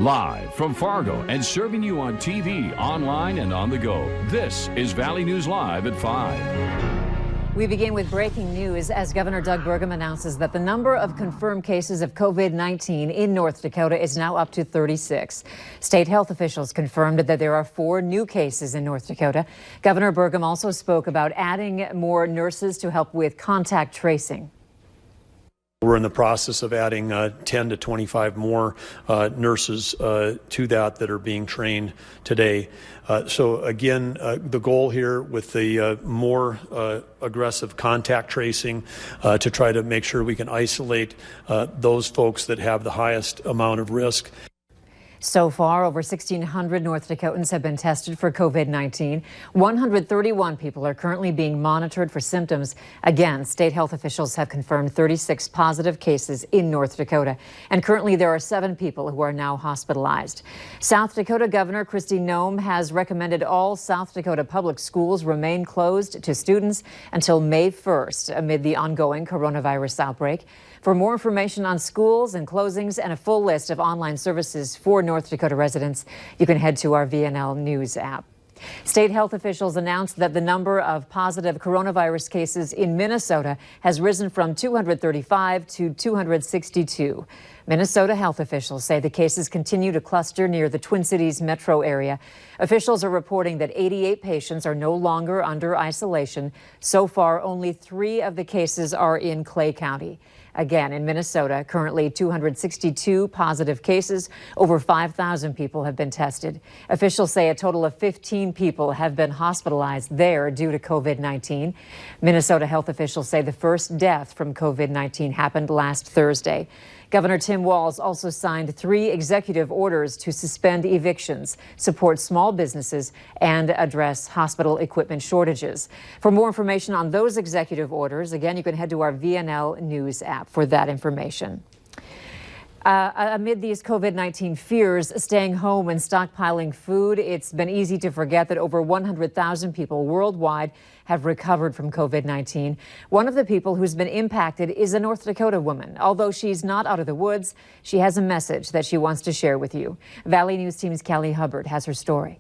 Live from Fargo and serving you on TV, online, and on the go. This is Valley News Live at 5. We begin with breaking news as Governor Doug Burgum announces that the number of confirmed cases of COVID-19 in North Dakota is now up to 36. State health officials confirmed that there are 4 new cases in North Dakota. Governor Burgum also spoke about adding more nurses to help with contact tracing. We're in the process of adding 10 to 25 more nurses to that are being trained today. So again, the goal here with the more aggressive contact tracing to try to make sure we can isolate those folks that have the highest amount of risk. So far, over 1,600 North Dakotans have been tested for COVID-19. 131 people are currently being monitored for symptoms. Again, state health officials have confirmed 36 positive cases in North Dakota. And currently there are 7 people who are now hospitalized. South Dakota Governor Kristi Noem has recommended all South Dakota public schools remain closed to students until May 1st amid the ongoing coronavirus outbreak. For more information on schools and closings and a full list of online services for North Dakota residents, you can head to our VNL News app. State health officials announced that the number of positive coronavirus cases in Minnesota has risen from 235 to 262. Minnesota health officials say the cases continue to cluster near the Twin Cities metro area. Officials are reporting that 88 patients are no longer under isolation. So far, only 3 of the cases are in Clay County. Again, in Minnesota, currently 262 positive cases. Over 5,000 people have been tested. Officials say a total of 15 people have been hospitalized there due to COVID-19. Minnesota health officials say the first death from COVID-19 happened last Thursday. Governor Tim Walz also signed 3 executive orders to suspend evictions, support small businesses, and address hospital equipment shortages. For more information on those executive orders, again, you can head to our VNL News app for that information. Amid these COVID-19 fears, staying home and stockpiling food, it's been easy to forget that over 100,000 people worldwide have recovered from COVID-19. One of the people who's been impacted is a North Dakota woman. Although she's not out of the woods, she has a message that she wants to share with you. Valley News Team's Kelly Hubbard has her story.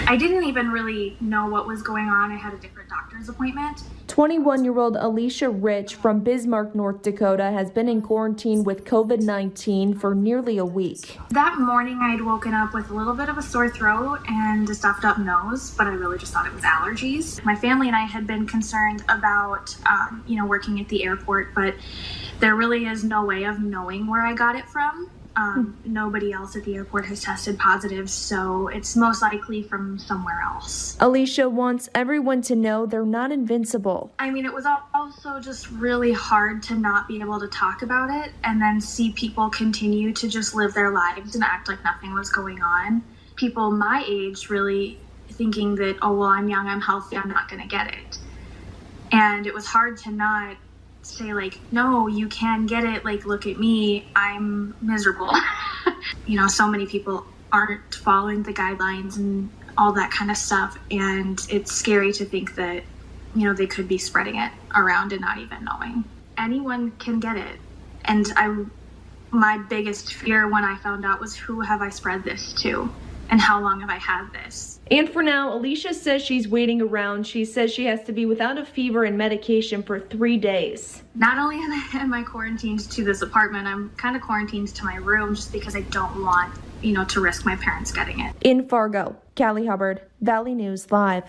I didn't even really know what was going on. I had a different doctor's appointment. 21-year-old Alicia Rich from Bismarck, North Dakota has been in quarantine with COVID-19 for nearly a week. That morning I'd woken up with a little bit of a sore throat and a stuffed up nose, but I really just thought it was allergies. My family and I had been concerned about, working at the airport, but there really is no way of knowing where I got it from. Nobody else at the airport has tested positive, so it's most likely from somewhere else. Alicia wants everyone to know they're not invincible. I mean, it was also just really hard to not be able to talk about it and then see people continue to just live their lives and act like nothing was going on. People my age really thinking that, oh, well, I'm young, I'm healthy, I'm not going to get it. And it was hard to not say, like, no, you can get it, like, look at me, I'm miserable. So many people aren't following the guidelines and all that kind of stuff, and it's scary to think that, they could be spreading it around and not even knowing. Anyone can get it, and my biggest fear when I found out was, who have I spread this to, and how long have I had this? And for now, Alicia says she's waiting around. She says she has to be without a fever and medication for 3 days. Not only am I quarantined to this apartment, I'm kind of quarantined to my room just because I don't want, to risk my parents getting it. In Fargo, Kelly Hubbard, Valley News Live.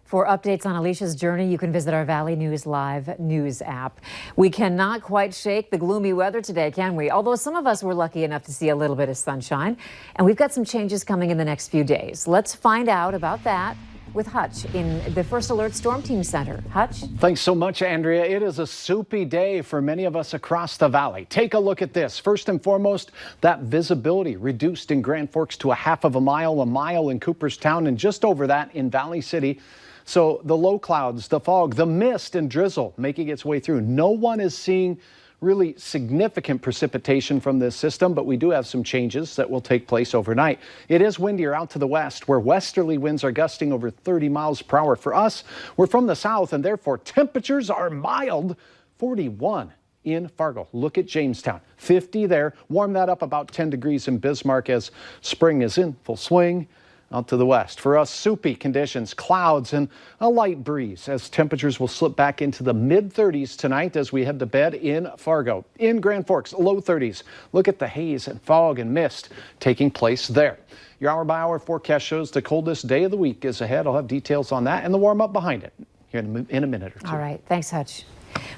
For updates on Alicia's journey, you can visit our Valley News Live news app. We cannot quite shake the gloomy weather today, can we? Although some of us were lucky enough to see a little bit of sunshine. And we've got some changes coming in the next few days. Let's find out about that with Hutch in the First Alert Storm Team Center. Hutch? Thanks so much, Andrea. It is a soupy day for many of us across the valley. Take a look at this. First and foremost, that visibility reduced in Grand Forks to a half of a mile in Cooperstown, and just over that in Valley City. So the low clouds, the fog, the mist and drizzle making its way through. No one is seeing really significant precipitation from this system, but we do have some changes that will take place overnight. It is windier out to the west, where westerly winds are gusting over 30 miles per hour. For us, we're from the south, and therefore temperatures are mild, 41 in Fargo. Look at Jamestown, 50 there. Warm that up about 10 degrees in Bismarck as spring is in full swing. Out to the west. For us, soupy conditions, clouds, and a light breeze as temperatures will slip back into the mid-30s tonight as we head to bed in Fargo. In Grand Forks, low 30s. Look at the haze and fog and mist taking place there. Your hour-by-hour forecast shows the coldest day of the week is ahead. I'll have details on that and the warm-up behind it here in a minute or two. All right. Thanks, Hutch.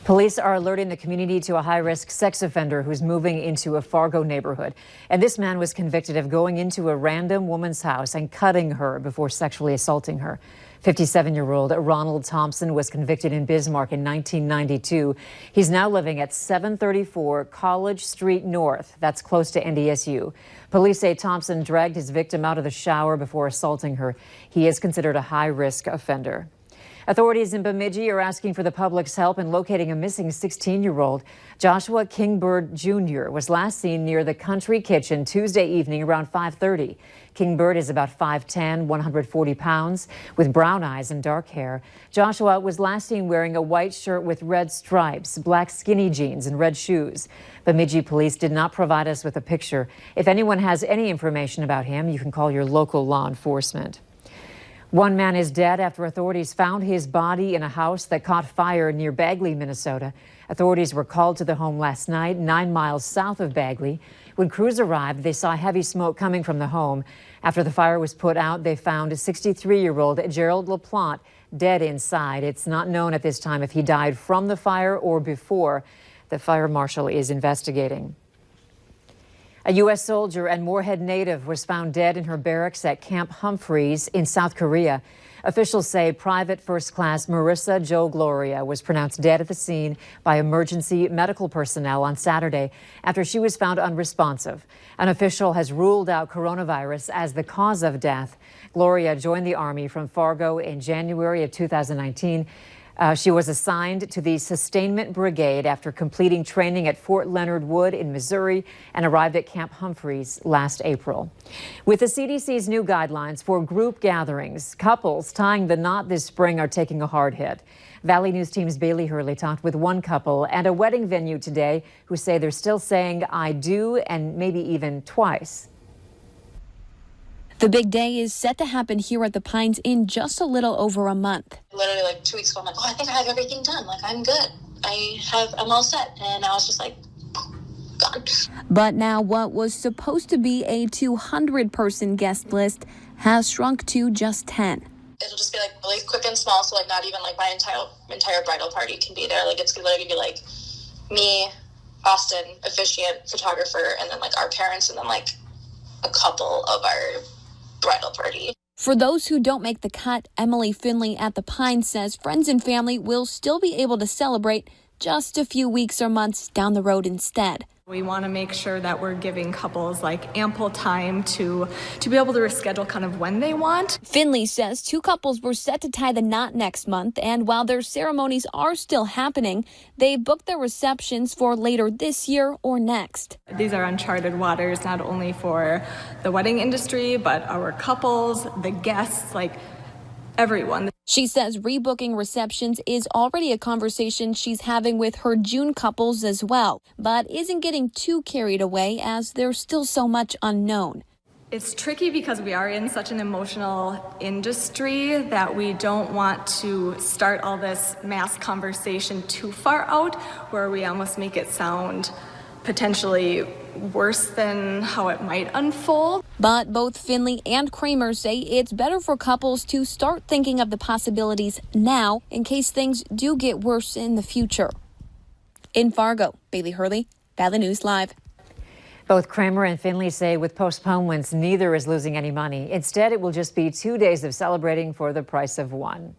Police are alerting the community to a high-risk sex offender who's moving into a Fargo neighborhood. And this man was convicted of going into a random woman's house and cutting her before sexually assaulting her. 57-year-old Ronald Thompson was convicted in Bismarck in 1992. He's now living at 734 College Street North. That's close to NDSU. Police say Thompson dragged his victim out of the shower before assaulting her. He is considered a high-risk offender. Authorities in Bemidji are asking for the public's help in locating a missing 16-year-old. Joshua Kingbird Jr. was last seen near the Country Kitchen Tuesday evening around 5:30. Kingbird is about 5'10", 140 pounds, with brown eyes and dark hair. Joshua was last seen wearing a white shirt with red stripes, black skinny jeans, and red shoes. Bemidji police did not provide us with a picture. If anyone has any information about him, you can call your local law enforcement. One man is dead after authorities found his body in a house that caught fire near Bagley, Minnesota. Authorities were called to the home last night, 9 miles south of Bagley. When crews arrived, they saw heavy smoke coming from the home. After the fire was put out, they found 63-year-old Gerald LaPlante dead inside. It's not known at this time if he died from the fire or before. The fire marshal is investigating. A U.S. soldier and Moorhead native was found dead in her barracks at Camp Humphreys in South Korea. Officials say Private First Class Marissa Jo Gloria was pronounced dead at the scene by emergency medical personnel on Saturday after she was found unresponsive. An official has ruled out coronavirus as the cause of death. Gloria joined the Army from Fargo in January of 2019. She was assigned to the Sustainment Brigade after completing training at Fort Leonard Wood in Missouri and arrived at Camp Humphreys last April. With the CDC's new guidelines for group gatherings, couples tying the knot this spring are taking a hard hit. Valley News Team's Bailey Hurley talked with one couple and a wedding venue today who say they're still saying "I do" and maybe even twice. The big day is set to happen here at the Pines in just a little over a month. Literally like 2 weeks ago, I'm like, I think I have everything done. Like, I'm good. I'm all set. And now it's just like, gone. But now what was supposed to be a 200-person guest list has shrunk to just 10. It'll just be like really quick and small. So like not even like my entire bridal party can be there. Like it's literally gonna be like me, Austin, officiant, photographer, and then like our parents, and then like a couple of our bridal party. For those who don't make the cut, Emily Finley at the Pines says friends and family will still be able to celebrate just a few weeks or months down the road instead. We want to make sure that we're giving couples like ample time to be able to reschedule kind of when they want. Finley says 2 couples were set to tie the knot next month, and while their ceremonies are still happening, they booked their receptions for later this year or next. These are uncharted waters, not only for the wedding industry, but our couples, the guests, like everyone. She says rebooking receptions is already a conversation she's having with her June couples as well, but isn't getting too carried away as there's still so much unknown. It's tricky because we are in such an emotional industry that we don't want to start all this mass conversation too far out where we almost make it sound potentially worse than how it might unfold. But both Finley and Kramer say it's better for couples to start thinking of the possibilities now in case things do get worse in the future. In Fargo, Bailey Hurley, Valley News Live. Both Kramer and Finley say with postponements, neither is losing any money. Instead, it will just be 2 days of celebrating for the price of one.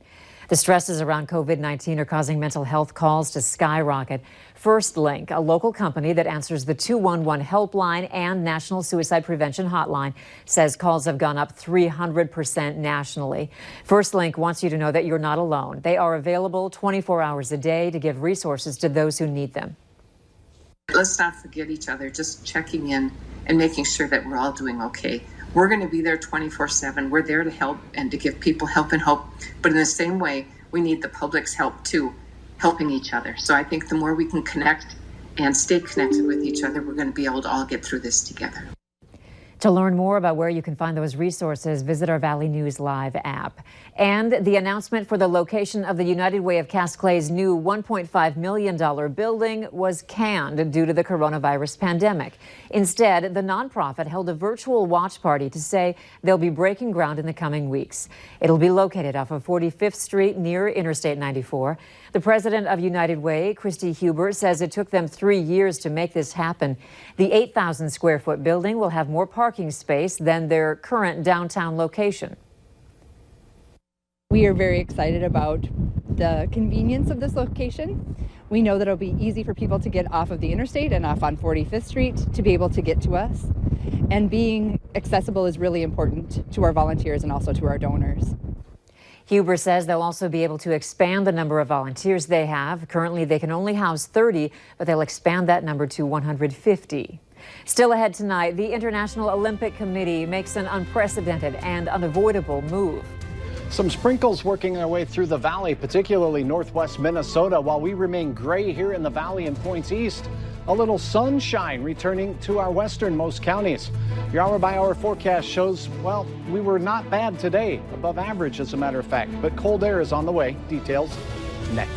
The stresses around COVID-19 are causing mental health calls to skyrocket. FirstLink, a local company that answers the 211 helpline and National Suicide Prevention Hotline, says calls have gone up 300% nationally. FirstLink wants you to know that you're not alone. They are available 24 hours a day to give resources to those who need them. Let's not forget each other, just checking in and making sure that we're all doing okay. We're going to be there 24/7. We're there to help and to give people help and hope. But in the same way, we need the public's help too, helping each other. So I think the more we can connect and stay connected with each other, we're going to be able to all get through this together. To learn more about where you can find those resources, visit our Valley News Live app. And the announcement for the location of the United Way of Cass Clay's new $1.5 million building was canned due to the coronavirus pandemic. Instead, the nonprofit held a virtual watch party to say they'll be breaking ground in the coming weeks. It'll be located off of 45th Street near Interstate 94. The president of United Way, Christy Huber, says it took them 3 years to make this happen. The 8,000 square foot building will have more parking space than their current downtown location. We are very excited about the convenience of this location. We know that it'll be easy for people to get off of the interstate and off on 45th Street to be able to get to us. And being accessible is really important to our volunteers and also to our donors. Huber says they'll also be able to expand the number of volunteers they have. Currently, they can only house 30, but they'll expand that number to 150. Still ahead tonight, the International Olympic Committee makes an unprecedented and unavoidable move. Some sprinkles working their way through the valley, particularly northwest Minnesota, while we remain gray here in the valley and points east. A little sunshine returning to our westernmost counties. Your hour-by-hour forecast shows, well, we were not bad today, above average as a matter of fact, but cold air is on the way. Details next.